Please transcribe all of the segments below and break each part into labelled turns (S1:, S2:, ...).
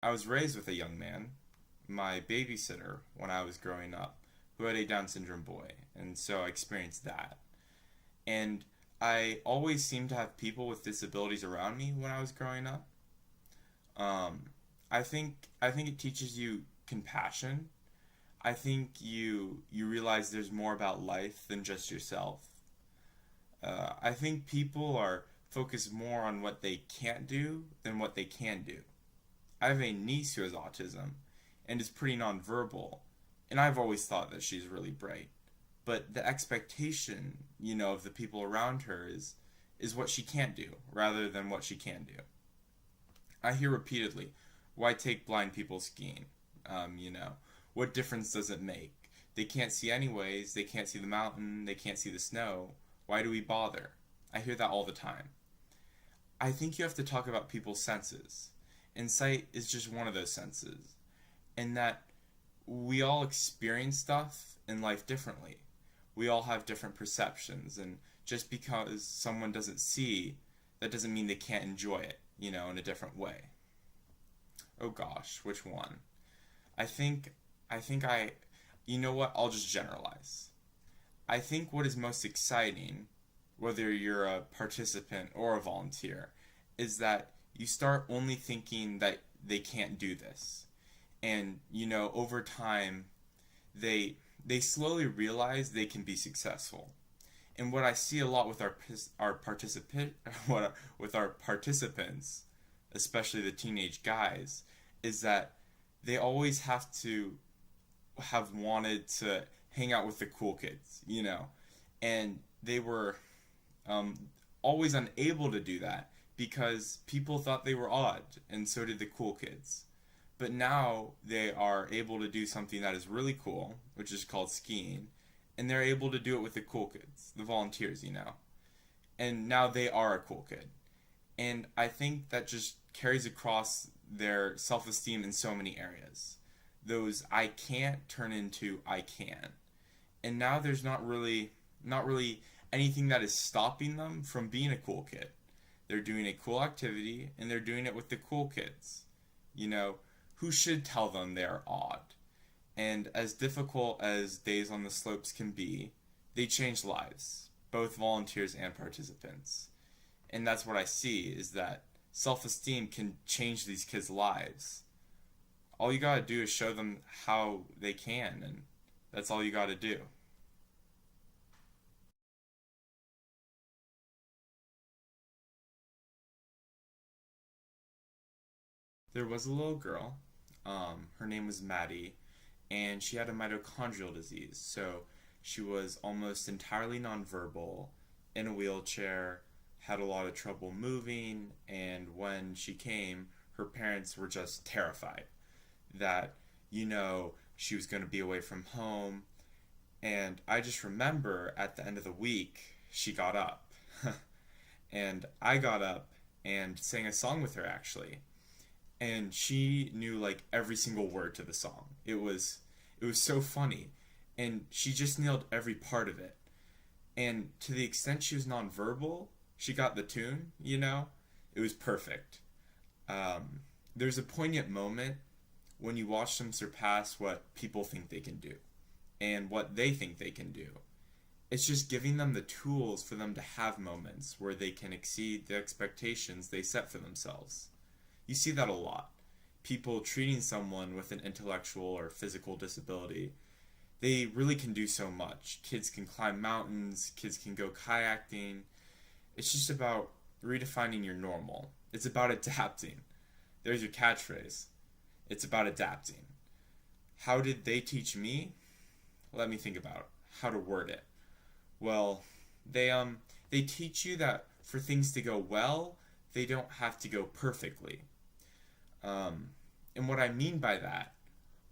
S1: I was raised with a young man, my babysitter, when I was growing up, who had a Down syndrome boy, and so I experienced that. And I always seemed to have people with disabilities around me when I was growing up. Um, I think it teaches you compassion. I think you realize there's more about life than just yourself. I think people are focused more on what they can't do than what they can do. I have a niece who has autism and is pretty nonverbal, and I've always thought that she's really bright. But the expectation, of the people around her is what she can't do rather than what she can do. I hear repeatedly, why take blind people skiing? What difference does it make? They can't see anyways, they can't see the mountain, they can't see the snow. Why do we bother? I hear that all the time. I think you have to talk about people's senses. And sight is just one of those senses. And that we all experience stuff in life differently. We all have different perceptions, and just because someone doesn't see, that doesn't mean they can't enjoy it, in a different way. Oh gosh, which one? I think I think I you know what? I'll just generalize. I think what is most exciting, whether you're a participant or a volunteer, is that you start only thinking that they can't do this. And, over time, they slowly realize they can be successful. And what I see a lot with our participant with our participants, especially the teenage guys, is that they always have to have wanted to hang out with the cool kids, and they were um, always unable to do that because people thought they were odd, and so did the cool kids. But now they are able to do something that is really cool, which is called skiing, and they're able to do it with the cool kids, the volunteers. And now they are a cool kid. And I think that just carries across their self-esteem in so many areas. Those I can't turn into I can. And now there's not really anything that is stopping them from being a cool kid. They're doing a cool activity and they're doing it with the cool kids. Who should tell them they're odd? And as difficult as Days on the Slopes can be, they change lives, both volunteers and participants. And that's what I see, is that self-esteem can change these kids' lives. All you gotta do is show them how they can, and that's all you gotta do. There was a little girl, her name was Maddie, and she had a mitochondrial disease, so she was almost entirely nonverbal, in a wheelchair, had a lot of trouble moving, and when she came, her parents were just terrified that, she was going to be away from home. And I just remember at the end of the week, she got up. And I got up and sang a song with her, actually. And she knew like every single word to the song. It was so funny. And she just nailed every part of it. And to the extent she was nonverbal, she got the tune. It was perfect. There's a poignant moment when you watch them surpass what people think they can do and what they think they can do. It's just giving them the tools for them to have moments where they can exceed the expectations they set for themselves. You see that a lot. People treating someone with an intellectual or physical disability, they really can do so much. Kids can climb mountains, kids can go kayaking. It's just about redefining your normal. It's about adapting. There's your catchphrase. It's about adapting. How did they teach me? Let me think about how to word it. Well, they teach you that for things to go well, they don't have to go perfectly. And what I mean by that,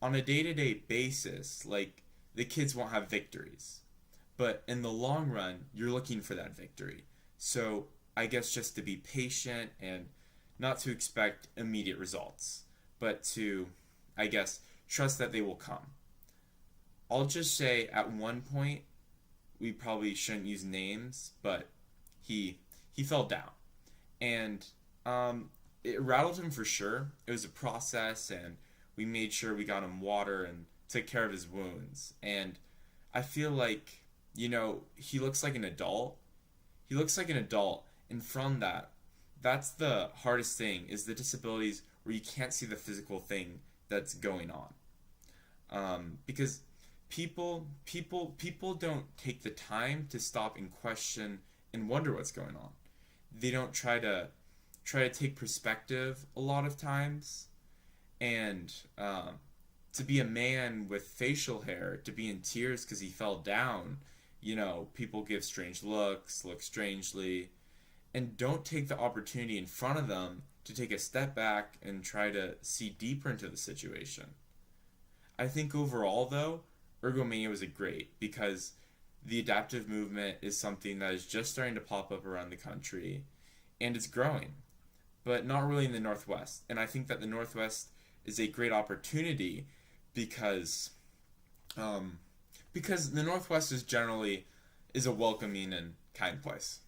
S1: on a day-to-day basis, like, the kids won't have victories. But in the long run, you're looking for that victory. So I guess just to be patient and not to expect immediate results, but to, I guess, trust that they will come. I'll just say at one point, we probably shouldn't use names, but he fell down. And it rattled him for sure. It was a process, and we made sure we got him water and took care of his wounds. And I feel like, he looks like an adult. He looks like an adult, and from that, that's the hardest thing, is the disabilities where you can't see the physical thing that's going on. Because people don't take the time to stop and question and wonder what's going on. They don't try to take perspective a lot of times, and to be a man with facial hair, to be in tears because he fell down, people give strange looks, look strangely, and don't take the opportunity in front of them to take a step back and try to see deeper into the situation. I think overall, though, ergomania was a great, because the adaptive movement is something that is just starting to pop up around the country, and it's growing, but not really in the Northwest. And I think that the Northwest is a great opportunity because the Northwest is a welcoming and kind place.